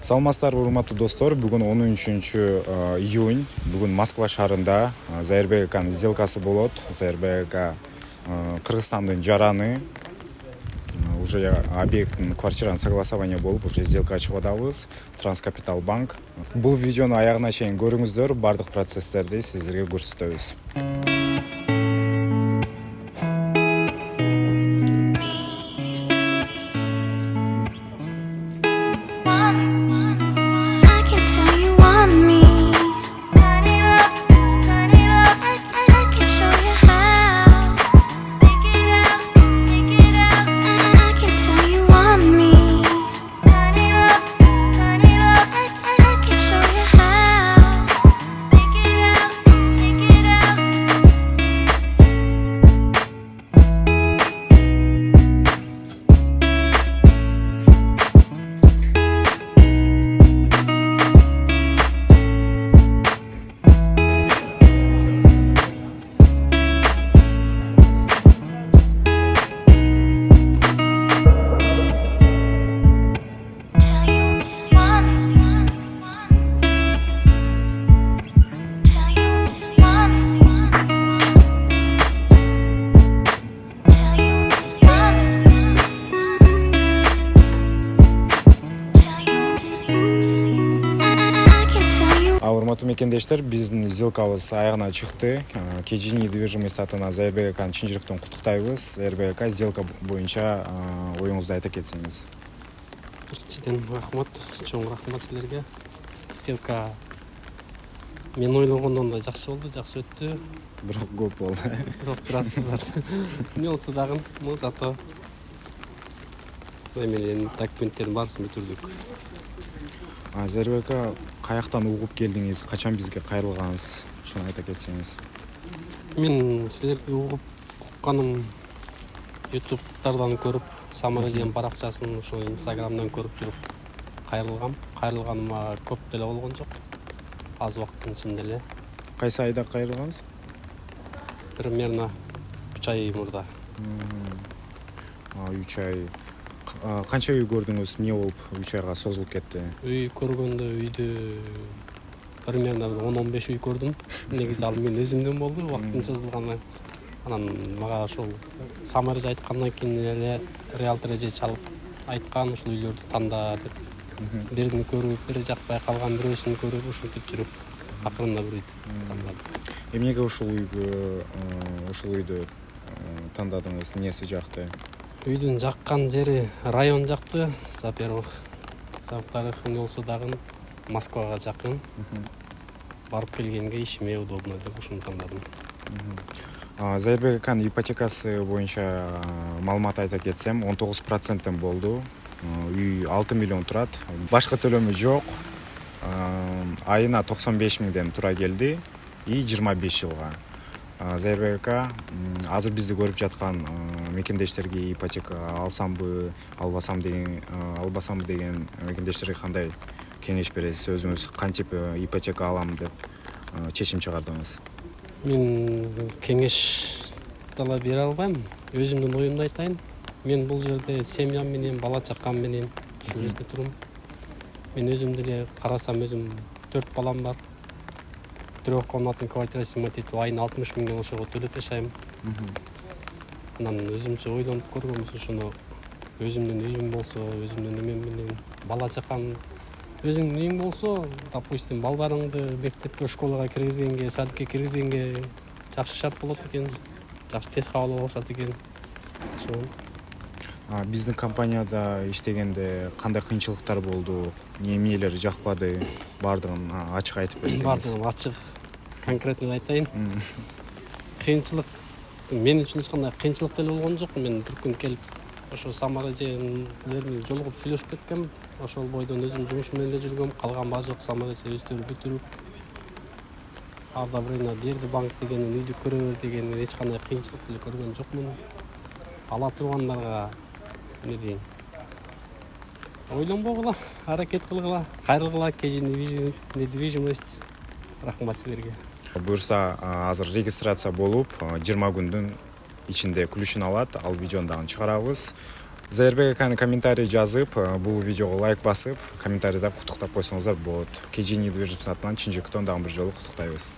Саламатсыздарбы урматтуу достор, бүгүн 13 июнь, бүгүн Москва шаарында ЗРБКнын сделкасы болот. ЗРБК Кыргызстандын жараны уже объекттин квартиранын согласование болуп, уже сделка чыгып атабыз. Транскапитал банк. Бул видеону аягына чейин көрүңүздөр, бардык процесстерди сиздерге көрсөтөбүз. Урматтуу мекендештер, биздин сделкабыз аягына чыкты. КЖ недвижимость атынан ЗРБКны чын жүрөктөн куттуктайбыз. ЗРБК сделка боюнча оюңузду айта кетсеңиз. Биринчиден рахмат, чоң рахмат силерге. Сделка мен ойлогондон да жакшы болду, жакшы өттү. Бирок көп болду. Бирок турасыздар. Не болсо дагы, зато менин документтердин баарысын бүтүрдүк. ЗРБК каяктан угуп келдиңиз, качан бизге кайрылганыңыз, ушуну айта кетсеңиз. Мен силерди угуп укканым YouTube'тардан көрүп, Самаражен баракчасын, ошо Instagram'дан көрүп жүрүп кайрылгам. Кайрылганыма көп деле болгон жок. Аз убакыттын ичинде эле. Кайсы айда кайрылгансыз? Примерно 3 ай мурда. 3 ай. Канча үй көрдүңүз, эмне болуп 3 айга созулуп кетти? Үй көргөндө үйдө примерно 10-15 үй көрдүм. Негизи ал мен өзүмдөн болду, убакыттын созулганы. Анан мага ошол Самараж айткандан кийин эле риэлтор эже чалып айткан, ушул үйлөрдү танда деп. Бирин көрүп, бири жакпай калган, бирөөсүн көрүп, ушинтип жүрүп, акырында бир үйдү тандадым. Эмнеге ушул үйдү тандадыңыз, эмнеси жакты? Үйдүн жаккан жери район жакты, во-первых. Во-вторых, эмне болсо дагы Москвага жакын. Барып келгенге ишиме удобно деп ушуну тандадым. ЗРБКнын ипотекасы боюнча маалымат айта кетсем, 19% болду. Үй 6 миллион турат. Башка төлөмү жок. Айына 95 миңден тура келди и 25 жылга. ЗРБК азыр бизди көрүп жаткан мекендештерге ипотека албасамбы деген мекендештерге кандай кеңеш бересиз? Өзүңүз кантип ипотека алам деп чечим чыгардыңыз? Мен кеңеш дала бере албайм. Өзүмдүн оюмду айтайын. Мен бул жерде семьям менен, бала чакам менен ушул жерде турум. Мен өзүм деле карасам, өзүм 4 балам бар. Трехкомнатный квартира снимать етіп, айына 60 миңден ошого төлөп жашайм. Анан өзүмчө ойлонуп көргөнбүз, ушуну өзүмдүн үйүм болсо, өзүмдүн эмем менен бала чакам, өзүңдүн үйүң болсо, допустим, балдарыңды мектепке, школага киргизгенге, садикке киргизгенге жакшы шарт болот экен, жакшы тез кабыл алышат экен. Биздин компанияда иштегенде кандай кыйынчылыктар болду? Эмнелер жакпады? Бардыгын ачык айтып берсеңиз. Бардыгын ачык, конкретно айтайын. Кыйынчылык мен үчүн эч кандай кыйынчылык деле болгон жок. Мен бир күн келип, ошо Самараженлермен жолугуп сүйлөшүп кеткем. Ошол бойдон өзүм жумуш менен эле жүргөм. Калган баа жок, Самаражен өздөрү бүтүрүп. Одобрение берди банк деген, үйдү көрө бер деген, эч кандай кыйынчылык деле көргөн жокмун. Ала тургандарга не дейин? Ойлонбогула, аракет кылгыла, кайрылгыла, КЖ недвижимость. Рахмат силерге. Буюрса, азыр регистрация болуп, 20 күндүн ичинде ключун алат. Ал видеону дагы чыгарабыз. Зайырбек аканы комментарий жазып, бул видеого лайк басып, комментарийда куттуктап койсоңуздар болот. KG Недвижимость атынан Чынжыктон дагы бир жолу куттуктайбыз.